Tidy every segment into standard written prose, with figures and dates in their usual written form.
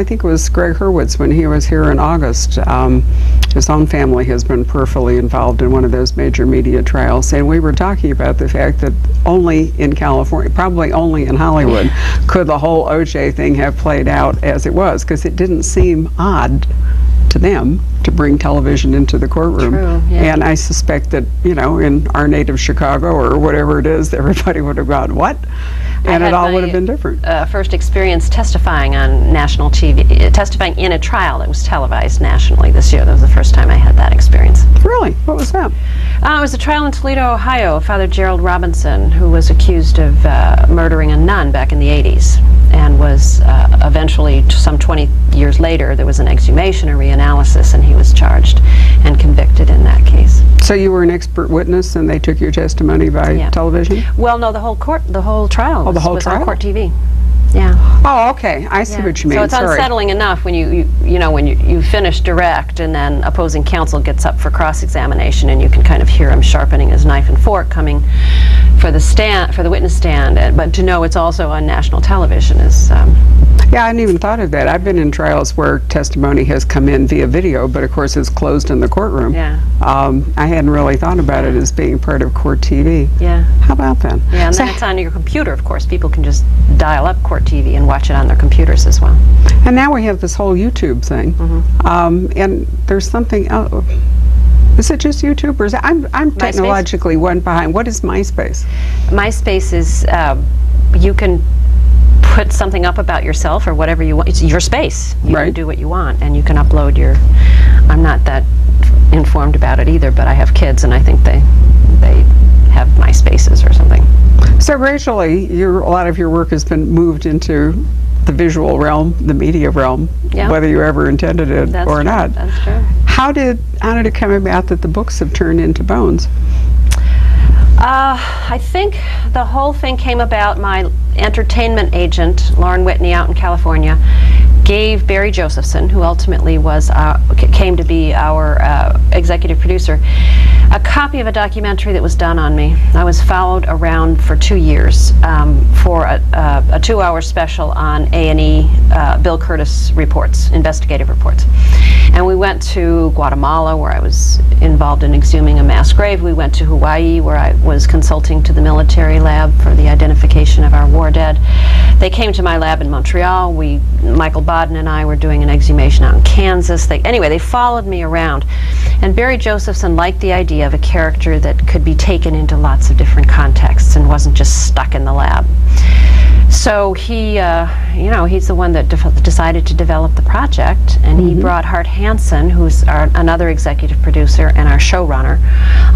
I think it was Greg Hurwitz when he was here in August. His own family has been peripherally involved in one of those major media trials, and we were talking about the fact that only in California, probably only in Hollywood, could the whole O.J. thing have played out as it was, because it didn't seem odd to them to bring television into the courtroom. True, yeah. And I suspect that, you know, in our native Chicago or whatever it is, everybody would have gone, what? And it all would have been different. First experience testifying on national TV, testifying in a trial that was televised nationally this year. That was the first time I had that experience. Really? What was that? It was a trial in Toledo, Ohio. Father Gerald Robinson, who was accused of murdering a nun back in the 80s, and was eventually, some 20 years later, there was an exhumation, a reanalysis, and he was charged and convicted in that case. So you were an expert witness, and they took your testimony by television? Well, no, the whole trial. Oh, the whole trial? On court TV. Yeah. Oh, okay. I see what you mean. So it's unsettling enough when you finish direct, and then opposing counsel gets up for cross-examination, and you can kind of hear him sharpening his knife and fork coming for the witness stand. But to know it's also on national television is. Yeah, I hadn't even thought of that. I've been in trials where testimony has come in via video, but of course it's closed in the courtroom. Yeah. I hadn't really thought about it as being part of court TV. Yeah. How about that? Yeah, and then it's on your computer, of course. People can just dial up court TV and watch it on their computers as well. And now we have this whole YouTube thing. And there's something else. Is it just YouTube, or is it, I'm technologically one behind. What is MySpace? MySpace is, you can put something up about yourself or whatever you want. It's your space. You can do what you want, and you can upload your, I'm not that informed about it either, but I have kids, and I think they have MySpaces or something. So racially, a lot of your work has been moved into the visual realm, the media realm, whether you ever intended it or not. That's true. How did it come about that the books have turned into Bones? I think the whole thing came about. My entertainment agent, Lauren Whitney, out in California, gave Barry Josephson, who ultimately came to be our executive producer, a copy of a documentary that was done on me. I was followed around for 2 years for a 2-hour special on A&E Bill Curtis reports, investigative reports. And we went to Guatemala, where I was involved in exhuming a mass grave. We went to Hawaii, where I was consulting to the military lab for the identification of our war dead. They came to my lab in Montreal. Michael Bodden and I were doing an exhumation out in Kansas. Anyway, they followed me around. And Barry Josephson liked the idea of a character that could be taken into lots of different contexts and wasn't just stuck in the lab. So he, he's the one that decided to develop the project, and he brought Hart Hansen, who's another executive producer and our showrunner,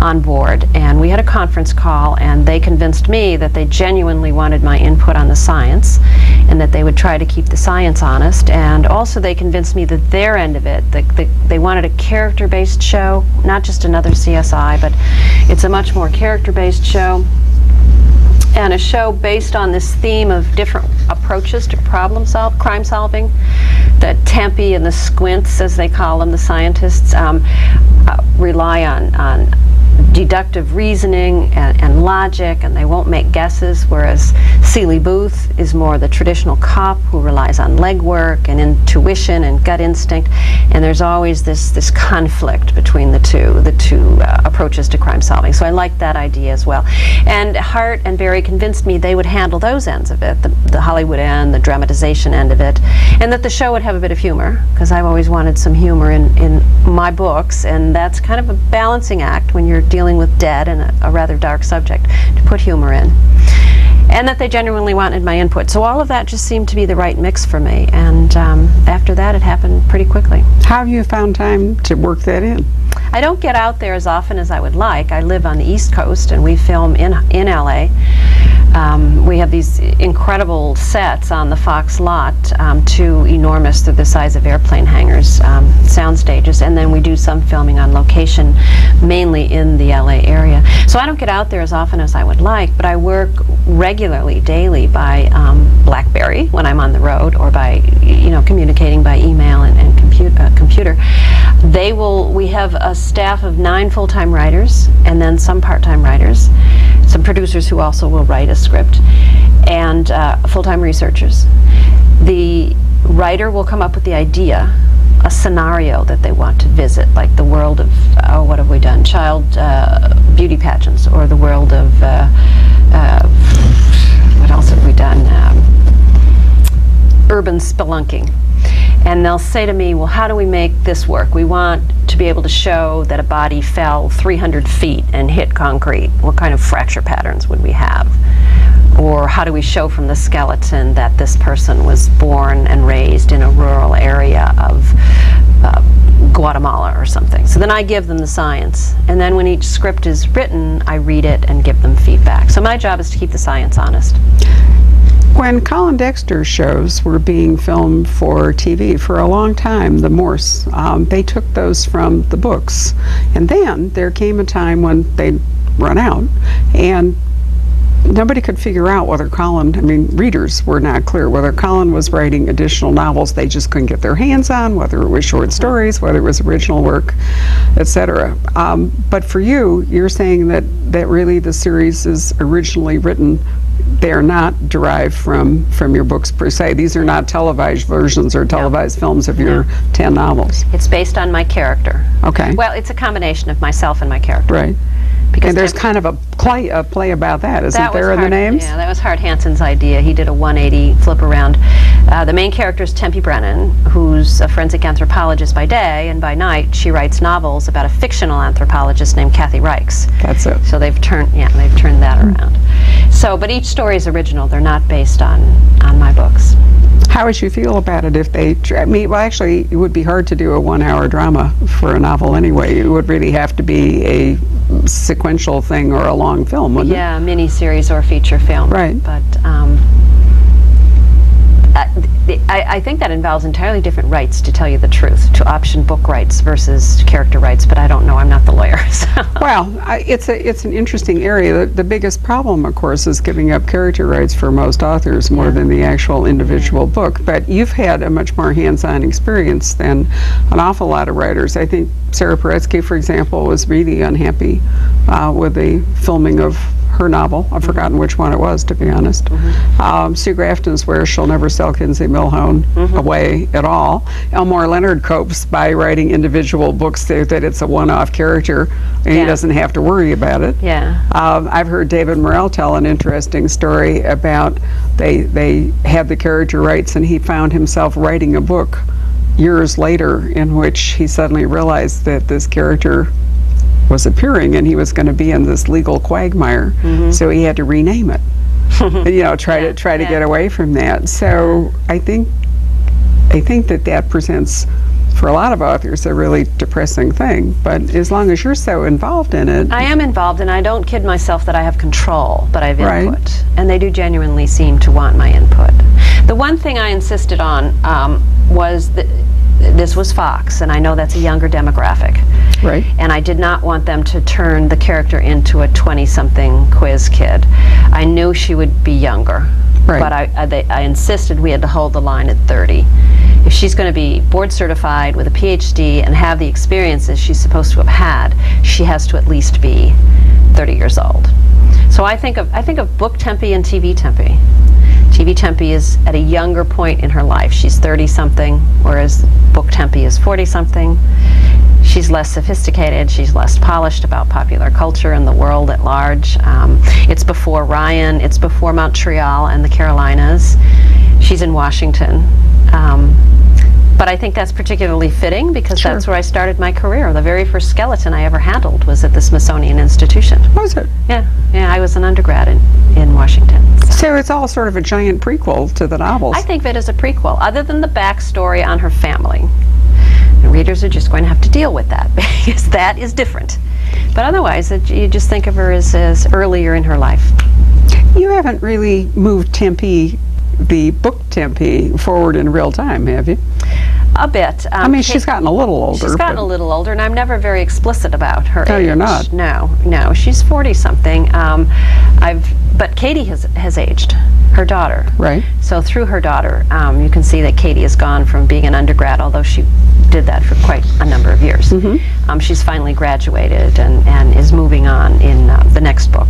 on board. And we had a conference call, and they convinced me that they genuinely wanted my input on the science, and that they would try to keep the science honest. And also they convinced me that their end of it, they wanted a character-based show, not just another CSI, but it's a much more character-based show. And a show based on this theme of different approaches to crime solving. The Tempe and the Squints, as they call them, the scientists, rely on deductive reasoning and logic, and they won't make guesses, whereas Seeley Booth is more the traditional cop who relies on legwork and intuition and gut instinct, and there's always this conflict between the two approaches to crime solving. So I liked that idea as well. And Hart and Barry convinced me they would handle those ends of it, the Hollywood end, the dramatization end of it, and that the show would have a bit of humor, because I've always wanted some humor in my books, and that's kind of a balancing act when you're dealing with dead and a rather dark subject, to put humor in. And that they genuinely wanted my input. So all of that just seemed to be the right mix for me, and after that it happened pretty quickly. How have you found time to work that in? I don't get out there as often as I would like. I live on the East Coast, and we film in LA. We have these incredible sets on the Fox lot, two enormous, they're the size of airplane hangars, sound stages, and then we do some filming on location, mainly in the LA area. So I don't get out there as often as I would like, but I work regularly, daily, by BlackBerry when I'm on the road, or by communicating by email and computer. We have a staff of 9 full-time writers, and then some part-time writers, some producers who also will write a script, and full-time researchers. The writer will come up with the idea, a scenario that they want to visit, like the world of, oh, what have we done? Child beauty pageants, or the world of, what else have we done? Urban spelunking. And they'll say to me, well, how do we make this work? We want to be able to show that a body fell 300 feet and hit concrete. What kind of fracture patterns would we have? Or how do we show from the skeleton that this person was born and raised in a rural area of Guatemala or something? So then I give them the science. And then when each script is written, I read it and give them feedback. So my job is to keep the science honest. When Colin Dexter's shows were being filmed for TV for a long time, the Morse, they took those from the books. And then there came a time when they'd run out, and nobody could figure out whether Colin, I mean, readers were not clear whether Colin was writing additional novels they just couldn't get their hands on, whether it was short stories, whether it was original work, etc. But for you, you're saying that really the series is originally written. They're not derived from your books per se. These are not televised versions or televised films of your 10 novels. It's based on my character. Okay. Well, it's a combination of myself and my character. Right. Because and there's kind of a play about that, isn't there, in the names? Yeah, that was Hart Hansen's idea. He did a 180 flip around. The main character is Tempe Brennan, who's a forensic anthropologist by day, and by night she writes novels about a fictional anthropologist named Kathy Reichs. That's it. So they've turned that around. So, but each story is original. They're not based on my books. How would you feel about it if they, well, actually, it would be hard to do a 1-hour drama for a novel anyway. It would really have to be a sequential thing or a long film, wouldn't it? Yeah, mini-series or feature film. Right. But I think that involves entirely different rights, to tell you the truth, to option book rights versus character rights, but I don't know. I'm not the lawyer. So. Well, it's an interesting area. The biggest problem, of course, is giving up character rights for most authors more than the actual individual book. But you've had a much more hands-on experience than an awful lot of writers. I think Sarah Paretsky, for example, was really unhappy with the filming of her novel. I've forgotten which one it was, to be honest. Sue Grafton's Where She'll Never Sell Kinsey Milhone away at all. Elmore Leonard copes by writing individual books that it's a one-off character and he doesn't have to worry about it. I've heard David Morrell tell an interesting story about they had the character rights and he found himself writing a book years later in which he suddenly realized that this character was appearing and he was going to be in this legal quagmire, so he had to rename it. You know, try to get away from that. So I think that presents for a lot of authors a really depressing thing. But as long as you're so involved in it, I am involved, and I don't kid myself that I have control, but I have input, and they do genuinely seem to want my input. The one thing I insisted on was that this was Fox, and I know that's a younger demographic. Right. And I did not want them to turn the character into a 20-something quiz kid. I knew she would be younger, but I insisted we had to hold the line at 30. If she's going to be board certified with a PhD and have the experiences she's supposed to have had, she has to at least be 30 years old. So I think of book Tempe and TV Tempe. TV Tempe is at a younger point in her life. She's 30-something, whereas book Tempe is 40-something. She's less sophisticated, she's less polished about popular culture and the world at large. It's before Ryan, it's before Montreal and the Carolinas. She's in Washington. But I think that's particularly fitting because that's where I started my career. The very first skeleton I ever handled was at the Smithsonian Institution. Was it? Yeah, I was an undergrad in Washington. So it's all sort of a giant prequel to the novels. I think of it as a prequel, other than the backstory on her family. The readers are just going to have to deal with that because that is different. But otherwise, you just think of her as earlier in her life. You haven't really moved Tempe, the book Tempe, forward in real time, have you? A bit. I mean, she's gotten a little older. She's gotten a little older, and I'm never very explicit about her age. No, you're not. No, she's 40-something. But Katie has aged, her daughter. Right. So through her daughter, you can see that Katie has gone from being an undergrad, although she did that for quite a number of years. She's finally graduated and is moving on in the next book.